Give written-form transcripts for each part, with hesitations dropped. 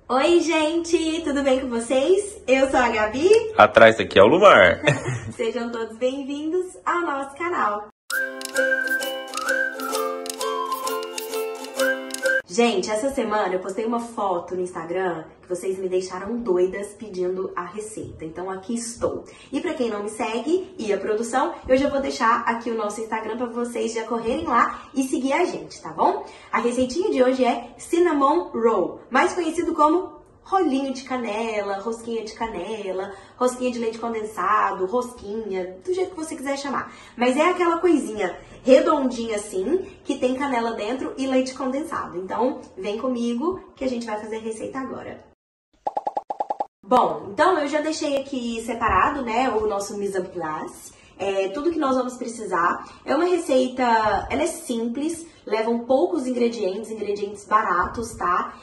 Oi, gente! Tudo bem com vocês? Eu sou a Gabi. Atrás daqui é o Lumar. Sejam todos bem-vindos ao nosso canal. Gente, essa semana eu postei uma foto no Instagram que vocês me deixaram doidas pedindo a receita. Então aqui estou. E pra quem não me segue e a produção, eu já vou deixar aqui o nosso Instagram pra vocês já correrem lá e seguir a gente, tá bom? A receitinha de hoje é Cinnamon Roll, mais conhecido como rolinho de canela, rosquinha de leite condensado, rosquinha, do jeito que você quiser chamar. Mas é aquela coisinha redondinha assim, que tem canela dentro e leite condensado. Então, vem comigo que a gente vai fazer a receita agora. Bom, então eu já deixei aqui separado, né, o nosso mise en place. Tudo que nós vamos precisar. É uma receita, ela é simples, levam poucos ingredientes baratos, tá?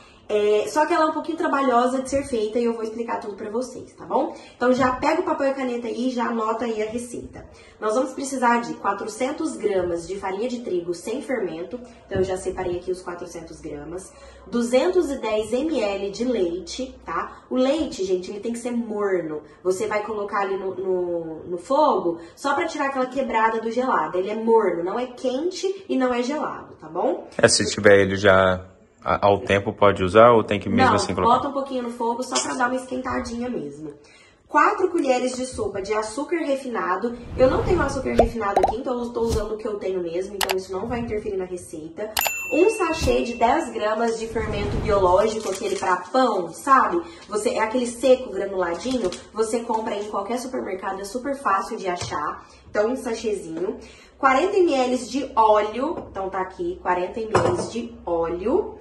Só que ela é um pouquinho trabalhosa de ser feita e eu vou explicar tudo pra vocês, tá bom? Então já pega o papel e caneta aí e já anota aí a receita. Nós vamos precisar de 400 gramas de farinha de trigo sem fermento, então eu já separei aqui os 400 gramas, 210 ml de leite, tá? O leite, gente, ele tem que ser morno. Você vai colocar ali no fogo só pra tirar aquela quebrada do gelado. Ele é morno, não é quente e não é gelado, tá bom? Se tiver ele já ao tempo pode usar ou tem que mesmo assim colocar? Bota um pouquinho no fogo só pra dar uma esquentadinha mesmo. 4 colheres de sopa de açúcar refinado. Eu não tenho açúcar refinado aqui, então eu estou usando o que eu tenho mesmo, então isso não vai interferir na receita. Um sachê de 10 gramas de fermento biológico, aquele pra pão, sabe? É aquele seco granuladinho, você compra em qualquer supermercado, é super fácil de achar. Então, um sachêzinho. 40 ml de óleo, então tá aqui, 40 ml de óleo.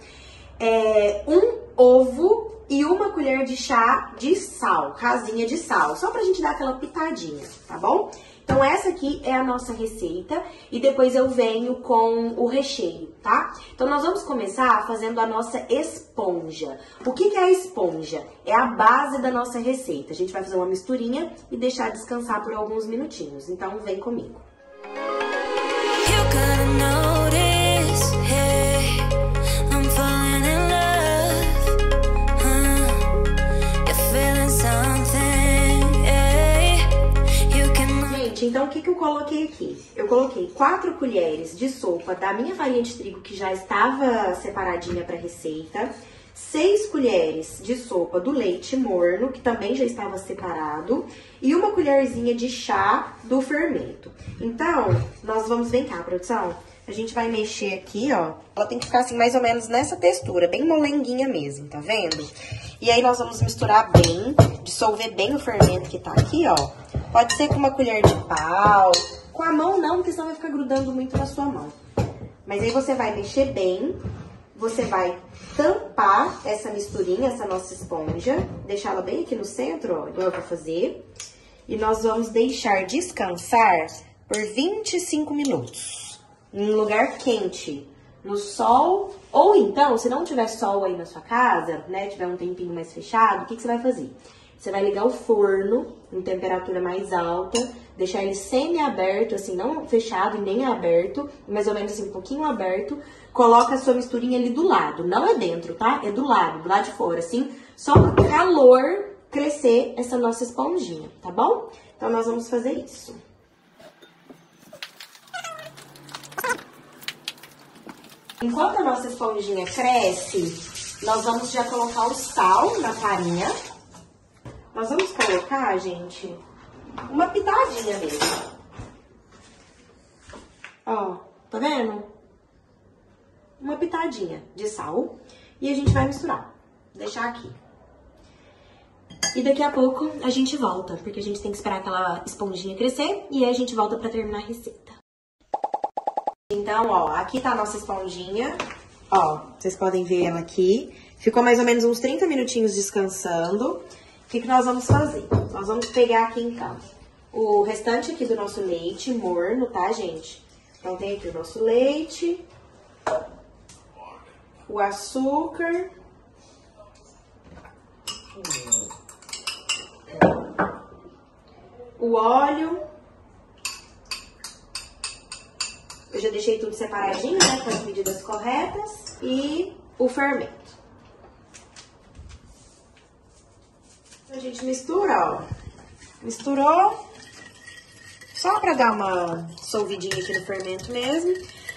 Um ovo e uma colher de chá de sal, casinha de sal, só pra gente dar aquela pitadinha, tá bom? Então essa aqui é a nossa receita e depois eu venho com o recheio, tá? Então nós vamos começar fazendo a nossa esponja. O que é a esponja? É a base da nossa receita. A gente vai fazer uma misturinha e deixar descansar por alguns minutinhos. Então vem comigo. Então, o que eu coloquei aqui? Eu coloquei 4 colheres de sopa da minha farinha de trigo, que já estava separadinha para receita. 6 colheres de sopa do leite morno, que também já estava separado. E uma colherzinha de chá do fermento. Então, nós vamos... Vem cá, produção. A gente vai mexer aqui, ó. Ela tem que ficar assim, mais ou menos nessa textura, bem molenguinha mesmo, tá vendo? E aí, nós vamos misturar bem, dissolver bem o fermento que tá aqui, ó. Pode ser com uma colher de pau, com a mão não, porque senão vai ficar grudando muito na sua mão. Mas aí você vai mexer bem, você vai tampar essa misturinha, essa nossa esponja, deixar ela bem aqui no centro, ó, igual eu vou fazer. E nós vamos deixar descansar por 25 minutos, em um lugar quente, no sol. Ou então, se não tiver sol aí na sua casa, né, tiver um tempinho mais fechado, o que você vai fazer? Você vai ligar o forno em temperatura mais alta, deixar ele semi-aberto, assim, não fechado e nem aberto, mais ou menos assim, um pouquinho aberto. Coloca a sua misturinha ali do lado, não é dentro, tá? É do lado de fora, assim, só para o calor crescer essa nossa esponjinha, tá bom? Então, nós vamos fazer isso. Enquanto a nossa esponjinha cresce, nós vamos já colocar o sal na farinha. Nós vamos colocar, gente, uma pitadinha mesmo. Ó, tá vendo? Uma pitadinha de sal. E a gente vai misturar. Deixar aqui. E daqui a pouco a gente volta, porque a gente tem que esperar aquela esponjinha crescer e aí a gente volta pra terminar a receita. Então, ó, aqui tá a nossa esponjinha. Ó, vocês podem ver ela aqui. Ficou mais ou menos uns 30 minutinhos descansando. O que nós vamos fazer? Nós vamos pegar aqui, então, o restante aqui do nosso leite morno, tá, gente? Então, tem aqui o nosso leite, o açúcar, o óleo. Eu já deixei tudo separadinho, né, com as medidas corretas. E o fermento. A gente mistura, ó. Misturou. Só pra dar uma solvidinha aqui no fermento mesmo.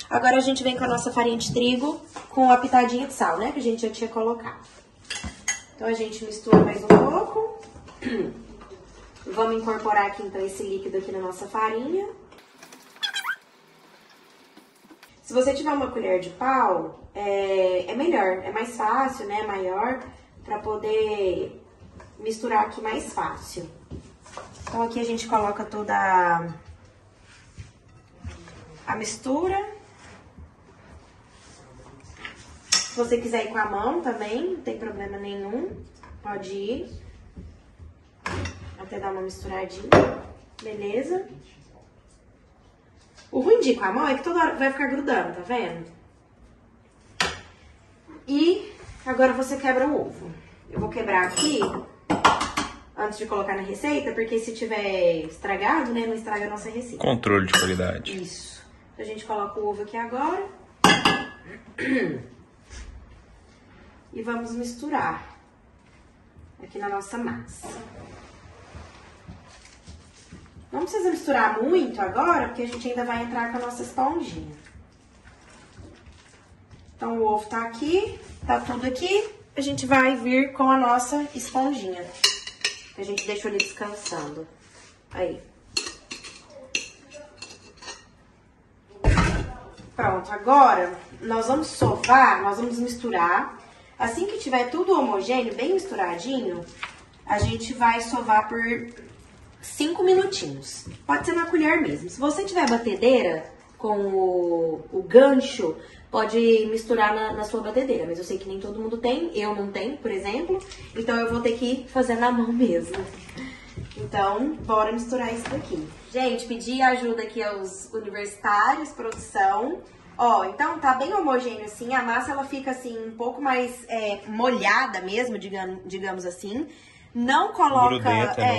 Agora a gente vem com a nossa farinha de trigo com a pitadinha de sal, né? Que a gente já tinha colocado. Então a gente mistura mais um pouco. Vamos incorporar aqui então esse líquido aqui na nossa farinha. Se você tiver uma colher de pau, é melhor, é mais fácil, né? Maior, pra poder misturar aqui mais fácil. Então aqui a gente coloca toda a mistura. Se você quiser ir com a mão também, não tem problema nenhum, pode ir. Até dar uma misturadinha, beleza? O ruim de ir com a mão é que toda hora vai ficar grudando, tá vendo? E agora você quebra o ovo. Eu vou quebrar aqui, antes de colocar na receita, porque se tiver estragado, né, não estraga a nossa receita. Controle de qualidade. Isso. Então a gente coloca o ovo aqui agora. E vamos misturar aqui na nossa massa. Não precisa misturar muito agora, porque a gente ainda vai entrar com a nossa esponjinha. Então, o ovo tá aqui, tá tudo aqui. A gente vai vir com a nossa esponjinha. A gente deixou ele descansando. Aí. Pronto, agora nós vamos sovar, nós vamos misturar. Assim que tiver tudo homogêneo, bem misturadinho, a gente vai sovar por 5 minutinhos. Pode ser na colher mesmo. Se você tiver batedeira com o gancho, pode misturar na sua batedeira. Mas eu sei que nem todo mundo tem, eu não tenho, por exemplo. Então eu vou ter que fazer na mão mesmo. Então, bora misturar isso daqui. Gente, pedi ajuda aqui aos universitários, produção. Ó, então tá bem homogêneo assim, a massa ela fica assim um pouco mais molhada mesmo, digamos assim. Não coloca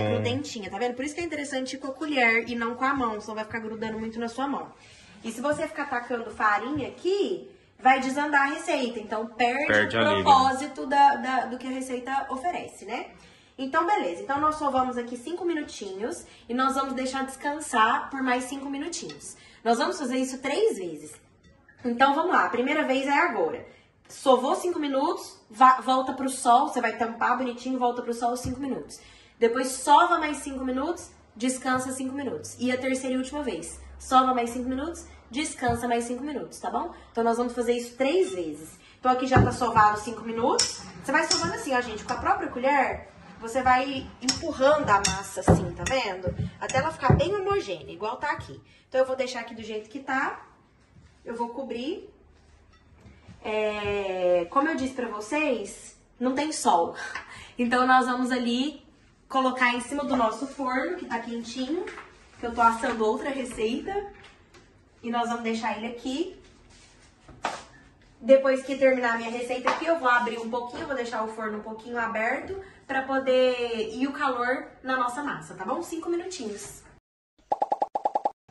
grudentinha, tá vendo? Por isso que é interessante ir com a colher e não com a mão, senão vai ficar grudando muito na sua mão. E se você ficar tacando farinha aqui, vai desandar a receita, então perde o propósito do que a receita oferece, né? Então, beleza. Então, nós sovamos aqui 5 minutinhos e nós vamos deixar descansar por mais 5 minutinhos. Nós vamos fazer isso 3 vezes. Então, vamos lá. A primeira vez é agora. Sovou 5 minutos, volta pro sol, você vai tampar bonitinho, volta pro sol 5 minutos. Depois, sova mais 5 minutos, descansa 5 minutos. E a terceira e última vez. Sova mais 5 minutos, descansa mais 5 minutos, tá bom? Então, nós vamos fazer isso 3 vezes. Então, aqui já tá sovado 5 minutos. Você vai sovando assim, ó, gente, com a própria colher... Você vai empurrando a massa assim, tá vendo? Até ela ficar bem homogênea, igual tá aqui. Então, eu vou deixar aqui do jeito que tá. Eu vou cobrir. Como eu disse pra vocês, não tem sol. Então, nós vamos ali colocar em cima do nosso forno, que tá quentinho. Que eu tô assando outra receita. E nós vamos deixar ele aqui. Depois que terminar a minha receita aqui, eu vou abrir um pouquinho, vou deixar o forno um pouquinho aberto pra poder ir o calor na nossa massa, tá bom? 5 minutinhos.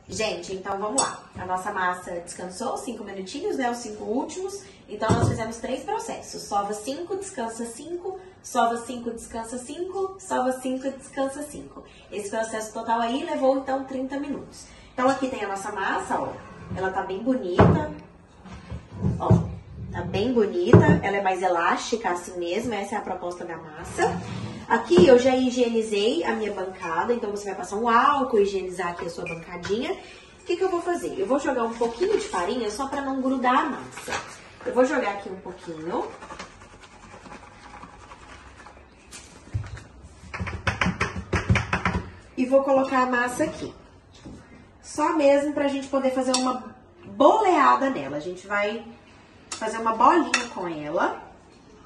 Gente, então vamos lá. A nossa massa descansou 5 minutinhos, né? Os 5 últimos. Então, nós fizemos 3 processos. Sova 5, descansa 5, sova 5, descansa 5, sova 5, descansa 5. Esse processo total aí levou, então, 30 minutos. Então, aqui tem a nossa massa, ó. Ela tá bem bonita. Ó, tá bem bonita. Ela é mais elástica assim mesmo. Essa é a proposta da massa. Aqui eu já higienizei a minha bancada. Então, você vai passar um álcool, higienizar aqui a sua bancadinha. O que eu vou fazer? Eu vou jogar um pouquinho de farinha só pra não grudar a massa. Eu vou jogar aqui um pouquinho. E vou colocar a massa aqui. Só mesmo pra gente poder fazer uma boleada nela. A gente vai fazer uma bolinha com ela,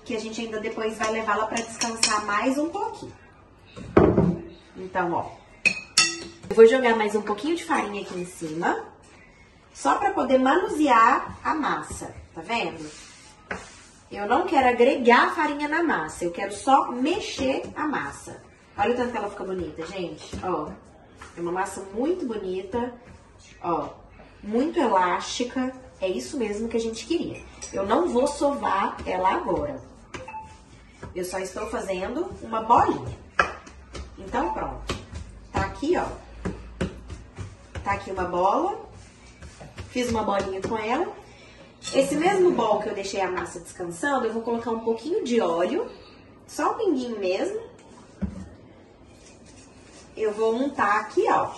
que a gente ainda depois vai levá-la pra descansar mais um pouquinho. Então, ó, eu vou jogar mais um pouquinho de farinha aqui em cima, só pra poder manusear a massa, tá vendo? Eu não quero agregar farinha na massa, eu quero só mexer a massa. Olha o tanto que ela fica bonita, gente, ó. É uma massa muito bonita, ó, muito elástica, é isso mesmo que a gente queria. Eu não vou sovar ela agora. Eu só estou fazendo uma bolinha. Então, pronto. Tá aqui, ó. Tá aqui uma bola. Fiz uma bolinha com ela. Esse mesmo bol que eu deixei a massa descansando, eu vou colocar um pouquinho de óleo. Só um pinguinho mesmo. Eu vou untar aqui, ó.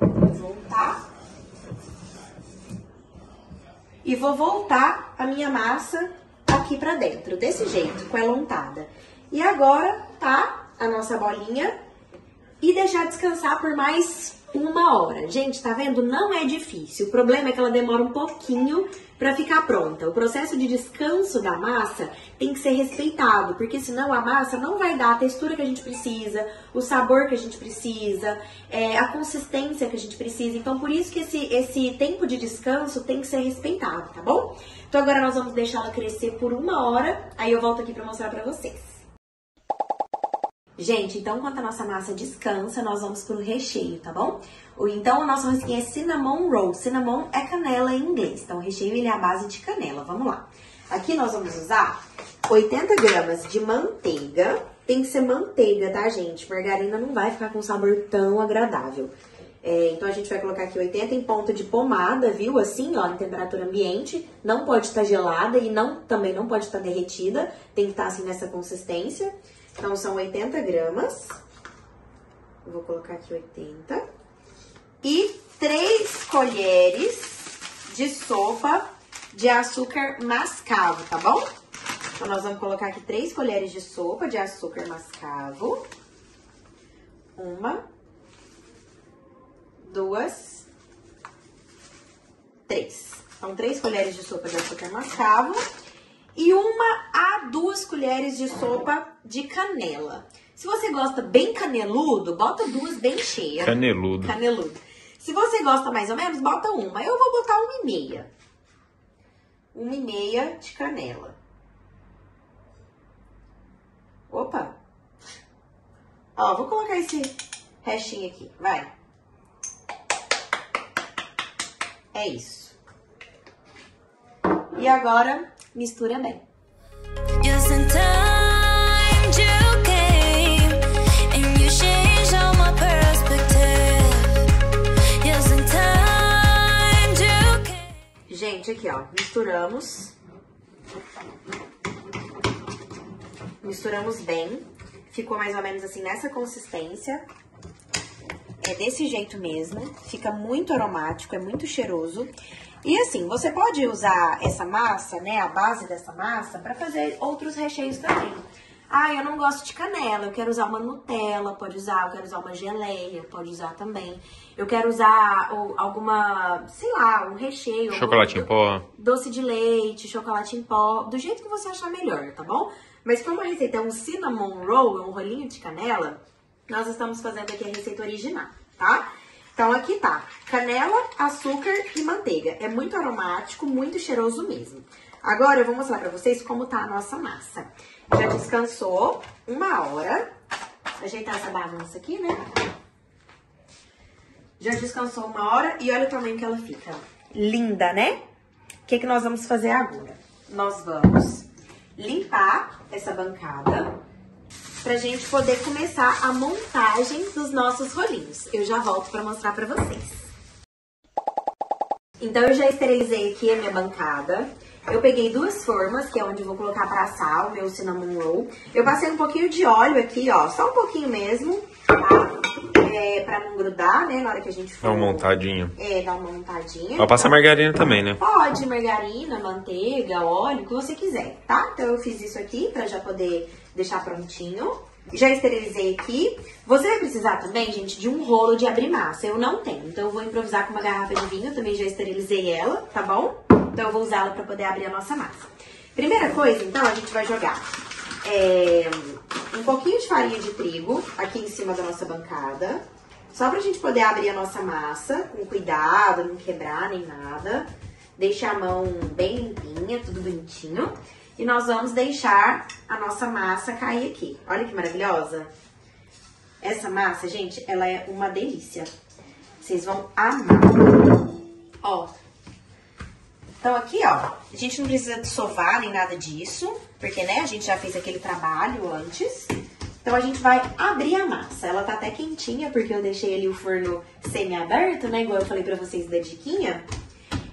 Vou untar. E vou voltar a minha massa aqui pra dentro, desse jeito, com ela untada. E agora, tá a nossa bolinha e deixar descansar por mais 1 hora. Gente, tá vendo? Não é difícil. O problema é que ela demora um pouquinho pra ficar pronta. O processo de descanso da massa tem que ser respeitado, porque senão a massa não vai dar a textura que a gente precisa, o sabor que a gente precisa, a consistência que a gente precisa. Então, por isso que esse tempo de descanso tem que ser respeitado, tá bom? Então, agora nós vamos deixar ela crescer por 1 hora, aí eu volto aqui pra mostrar pra vocês. Gente, então, enquanto a nossa massa descansa, nós vamos pro recheio, tá bom? Então, o nosso rosquinha é cinnamon roll. Cinnamon é canela em inglês. Então, o recheio ele é a base de canela. Vamos lá. Aqui nós vamos usar 80 gramas de manteiga. Tem que ser manteiga, tá, gente? Margarina não vai ficar com um sabor tão agradável. Então, a gente vai colocar aqui 80 em ponto de pomada, viu? Assim, ó, em temperatura ambiente. Não pode estar gelada e também não pode estar derretida. Tem que estar assim nessa consistência. Então, são 80 gramas. Eu vou colocar aqui 80. E 3 colheres de sopa de açúcar mascavo, tá bom? Então, nós vamos colocar aqui 3 colheres de sopa de açúcar mascavo. 1, 2, 3. Então, 3 colheres de sopa de açúcar mascavo. E 1 a 2 colheres de sopa de canela. Se você gosta bem caneludo, bota 2 bem cheias. Caneludo. Caneludo. Se você gosta mais ou menos, bota 1. Eu vou botar 1,5. 1,5 de canela. Opa! Ó, vou colocar esse restinho aqui, vai. É isso. E agora, mistura bem. Gente, aqui ó, misturamos bem, ficou mais ou menos assim nessa consistência, é desse jeito mesmo, fica muito aromático, é muito cheiroso. E assim, você pode usar essa massa, né, a base dessa massa, pra fazer outros recheios também. Ah, eu não gosto de canela, eu quero usar uma Nutella, pode usar, eu quero usar uma geleia, pode usar também. Eu quero usar alguma, sei lá, um recheio. Chocolate em pó. Doce de leite, chocolate em pó, do jeito que você achar melhor, tá bom? Mas como a receita é um cinnamon roll, é um rolinho de canela, nós estamos fazendo aqui a receita original, tá? Então, aqui tá canela, açúcar e manteiga. É muito aromático, muito cheiroso mesmo. Agora, eu vou mostrar pra vocês como tá a nossa massa. Já descansou 1 hora. Ajeitar essa bagunça aqui, né? Já descansou 1 hora e olha o tamanho que ela fica. Linda, né? O que nós vamos fazer agora? Nós vamos limpar essa bancada pra gente poder começar a montagem dos nossos rolinhos. Eu já volto pra mostrar pra vocês. Então, eu já esterilizei aqui a minha bancada. Eu peguei 2 formas, que é onde eu vou colocar pra assar o meu cinnamon roll. Eu passei um pouquinho de óleo aqui, ó, só um pouquinho mesmo, tá? Pra não grudar, né, na hora que a gente for... Dá uma montadinha. Dá uma montadinha. Pode passar margarina também, né? Pode, margarina, manteiga, óleo, o que você quiser, tá? Então, eu fiz isso aqui pra já poder deixar prontinho. Já esterilizei aqui. Você vai precisar também, gente, de um rolo de abrir massa. Eu não tenho, então eu vou improvisar com uma garrafa de vinho. Eu também já esterilizei ela, tá bom? Então, eu vou usar ela pra poder abrir a nossa massa. Primeira coisa, então, a gente vai jogar um pouquinho de farinha de trigo aqui em cima da nossa bancada. Só pra gente poder abrir a nossa massa com cuidado, não quebrar nem nada. Deixe a mão bem limpinha, tudo bonitinho. E nós vamos deixar a nossa massa cair aqui. Olha que maravilhosa. Essa massa, gente, ela é uma delícia. Vocês vão amar. Ó. Então, aqui, ó, a gente não precisa de sovar nem nada disso, porque, né, a gente já fez aquele trabalho antes. Então, a gente vai abrir a massa. Ela tá até quentinha, porque eu deixei ali o forno semi-aberto, né? Igual eu falei pra vocês da diquinha.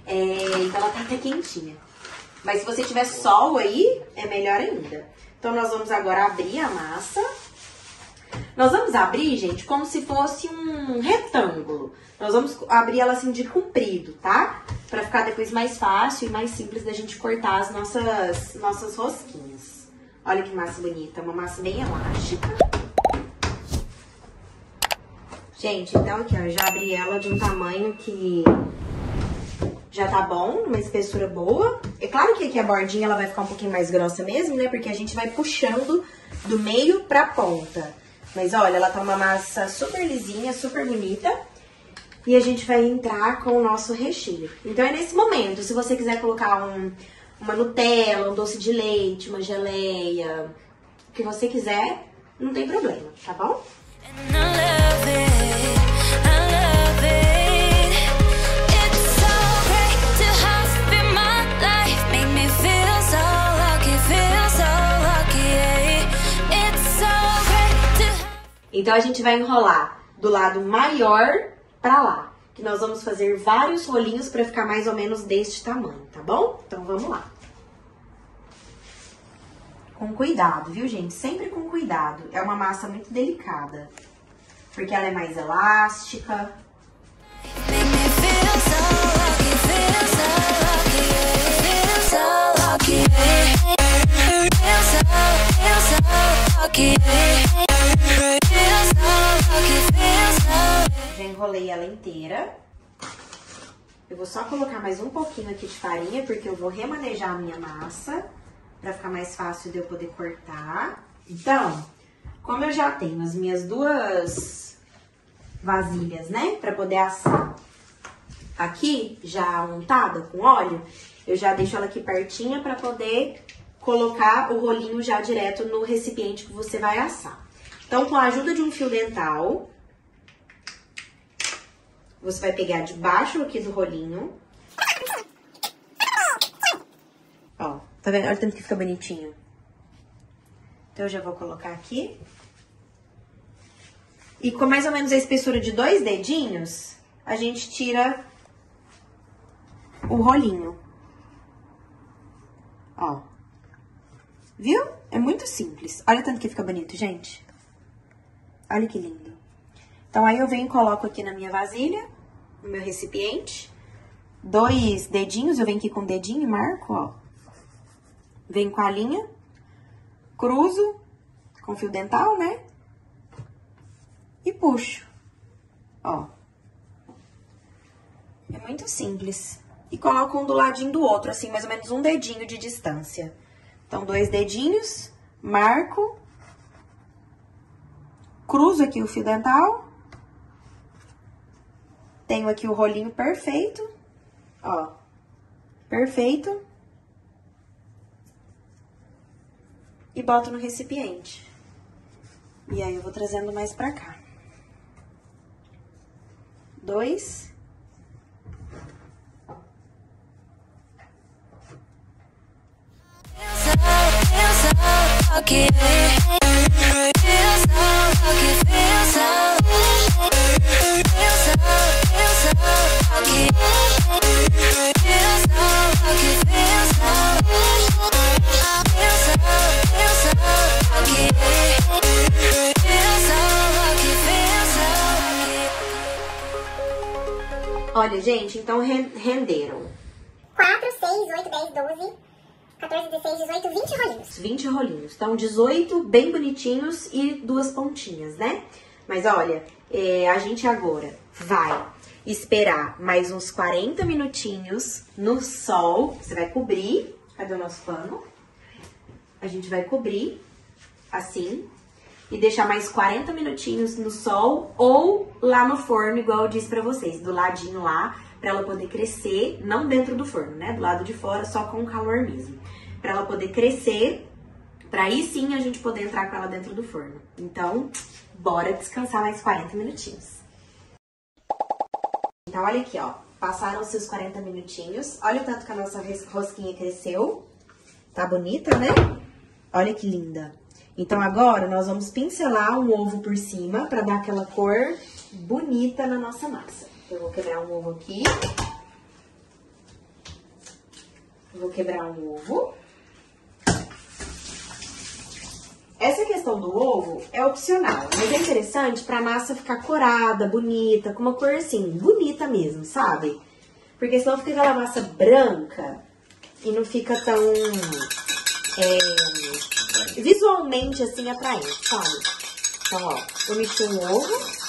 Então, ela tá até quentinha. Mas se você tiver sol aí, é melhor ainda. Então, nós vamos agora abrir a massa. Nós vamos abrir, gente, como se fosse um retângulo. Nós vamos abrir ela assim de comprido, tá? Pra ficar depois mais fácil e mais simples da gente cortar as nossas rosquinhas. Olha que massa bonita, uma massa bem elástica. Gente, então aqui, ó, eu já abri ela de um tamanho que já tá bom, uma espessura boa. É claro que aqui a bordinha ela vai ficar um pouquinho mais grossa mesmo, né? Porque a gente vai puxando do meio pra ponta. Mas olha, ela tá uma massa super lisinha, super bonita. E a gente vai entrar com o nosso recheio. Então é nesse momento, se você quiser colocar uma Nutella, um doce de leite, uma geleia, o que você quiser, não tem problema, tá bom? Então, a gente vai enrolar do lado maior pra lá. Que nós vamos fazer vários rolinhos pra ficar mais ou menos deste tamanho, tá bom? Então, vamos lá. Com cuidado, viu, gente? Sempre com cuidado. É uma massa muito delicada. Porque ela é mais elástica. Já enrolei ela inteira. Eu vou só colocar mais um pouquinho aqui de farinha, porque eu vou remanejar a minha massa, pra ficar mais fácil de eu poder cortar. Então, como eu já tenho as minhas duas vasilhas, né, pra poder assar aqui, já untada com óleo, eu já deixo ela aqui pertinha pra poder colocar o rolinho já direto no recipiente que você vai assar. Então, com a ajuda de um fio dental, você vai pegar debaixo aqui do rolinho. Ó, tá vendo? Olha o tanto que fica bonitinho. Então, eu já vou colocar aqui. E com mais ou menos a espessura de 2 dedinhos, a gente tira o rolinho. Ó. Viu? É muito simples. Olha o tanto que fica bonito, gente. Olha que lindo. Então, aí eu venho e coloco aqui na minha vasilha, no meu recipiente. 2 dedinhos, eu venho aqui com o dedinho e marco, ó. Venho com a linha, cruzo com fio dental, né? E puxo, ó. É muito simples. E coloco um do ladinho do outro, assim, mais ou menos um dedinho de distância. Então, 2 dedinhos, marco, cruzo aqui o fio dental. Tenho aqui o rolinho perfeito, ó, perfeito. E boto no recipiente. E aí, eu vou trazendo mais pra cá. 2. Olha, gente, então renderam 4, 6, 8, 10, 12, 14, 16, 18, 20 rolinhos. 20 rolinhos. Então, 18 bem bonitinhos e 2 pontinhas, né? Mas olha, a gente agora vai esperar mais uns 40 minutinhos no sol. Você vai cobrir. Cadê o nosso pano? A gente vai cobrir assim e deixar mais 40 minutinhos no sol ou lá no forno, igual eu disse pra vocês, do ladinho lá, pra ela poder crescer, não dentro do forno, né? Do lado de fora, só com calor mesmo. Pra ela poder crescer, pra aí sim a gente poder entrar com ela dentro do forno. Então, bora descansar mais 40 minutinhos. Então, olha aqui, ó. Passaram-se os 40 minutinhos. Olha o tanto que a nossa rosquinha cresceu. Tá bonita, né? Olha que linda. Então, agora, nós vamos pincelar um ovo por cima pra dar aquela cor bonita na nossa massa. Eu vou quebrar um ovo aqui. Vou quebrar um ovo. Essa questão do ovo é opcional, mas é interessante pra massa ficar corada, bonita, com uma cor assim, bonita mesmo, sabe? Porque senão fica aquela massa branca e não fica tão visualmente assim atraente, sabe? Então, ó, eu mexi um ovo.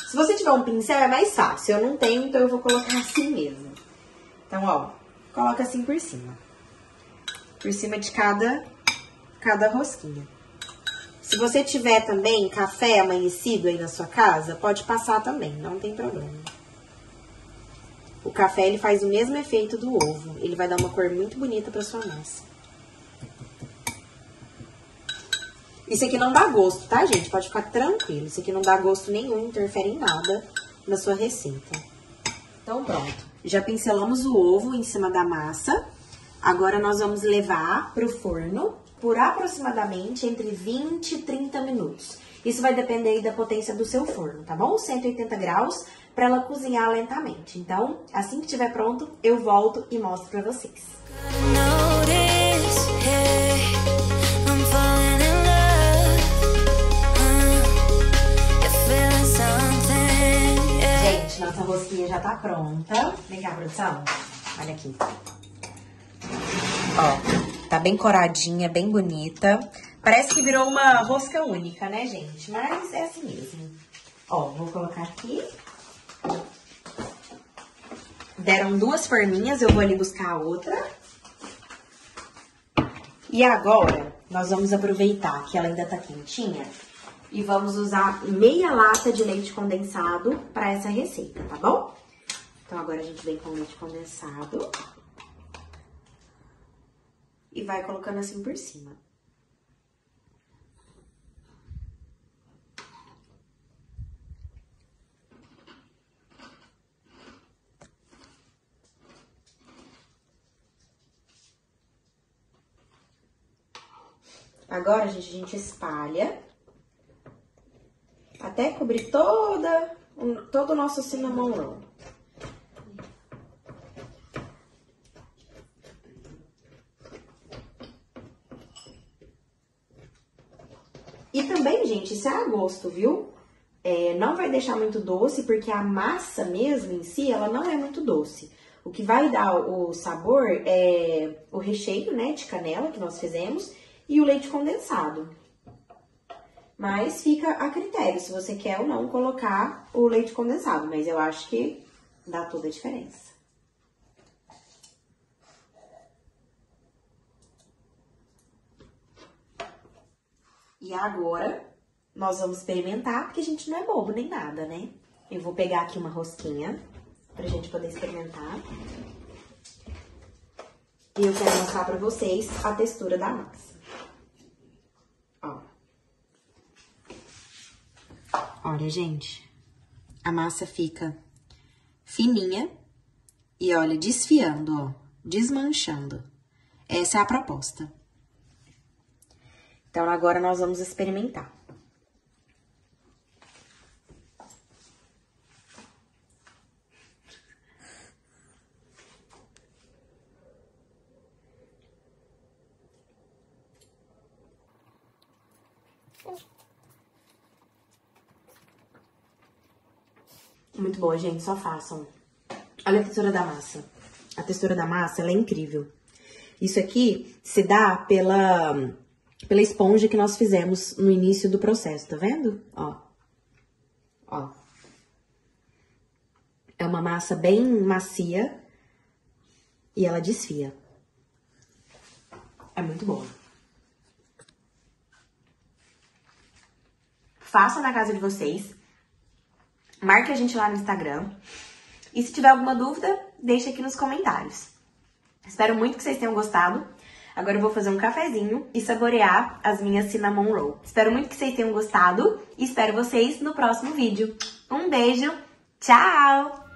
Se você tiver um pincel é mais fácil, eu não tenho, então eu vou colocar assim mesmo. Então, ó, coloca assim por cima. Por cima de cada rosquinha. Se você tiver também café amanhecido aí na sua casa, pode passar também, não tem problema. O café, ele faz o mesmo efeito do ovo. Ele vai dar uma cor muito bonita pra sua massa. Isso aqui não dá gosto, tá, gente? Pode ficar tranquilo. Isso aqui não dá gosto nenhum, interfere em nada na sua receita. Então, pronto. Já pincelamos o ovo em cima da massa. Agora, nós vamos levar pro forno por aproximadamente entre 20 e 30 minutos. Isso vai depender aí da potência do seu forno, tá bom? 180 graus para ela cozinhar lentamente. Então, assim que estiver pronto, eu volto e mostro pra vocês. Gente, nossa rosquinha já tá pronta. Vem cá, produção. Olha aqui. Ó, tá bem coradinha, bem bonita. Parece que virou uma rosca única, né, gente? Mas é assim mesmo. Ó, vou colocar aqui. Deram 2 forminhas, eu vou ali buscar a outra. E agora, nós vamos aproveitar que ela ainda tá quentinha e vamos usar meia lata de leite condensado pra essa receita, tá bom? Então, agora a gente vem com leite condensado. E vai colocando assim por cima. Agora, gente, a gente espalha até cobrir todo o nosso cinnamon roll. E também, gente, isso é a gosto, viu? Não vai deixar muito doce, porque a massa mesmo em si, ela não é muito doce. O que vai dar o sabor é o recheio, né, de canela que nós fizemos e o leite condensado. Mas fica a critério, se você quer ou não colocar o leite condensado. Mas eu acho que dá toda a diferença. E agora, nós vamos experimentar, porque a gente não é bobo nem nada, né? Eu vou pegar aqui uma rosquinha, pra gente poder experimentar. E eu quero mostrar pra vocês a textura da massa. Ó. Olha, gente, a massa fica fininha e, olha, desfiando, ó, desmanchando. Essa é a proposta. Então, agora nós vamos experimentar. Muito boa, gente, só façam. Olha a textura da massa. A textura da massa, ela é incrível. Isso aqui se dá pela esponja que nós fizemos no início do processo, tá vendo? Ó. Ó. É uma massa bem macia e ela desfia. É muito boa. Faça na casa de vocês. Marque a gente lá no Instagram. E se tiver alguma dúvida, deixe aqui nos comentários. Espero muito que vocês tenham gostado. Agora eu vou fazer um cafezinho e saborear as minhas cinnamon roll. Espero muito que vocês tenham gostado e espero vocês no próximo vídeo. Um beijo, tchau!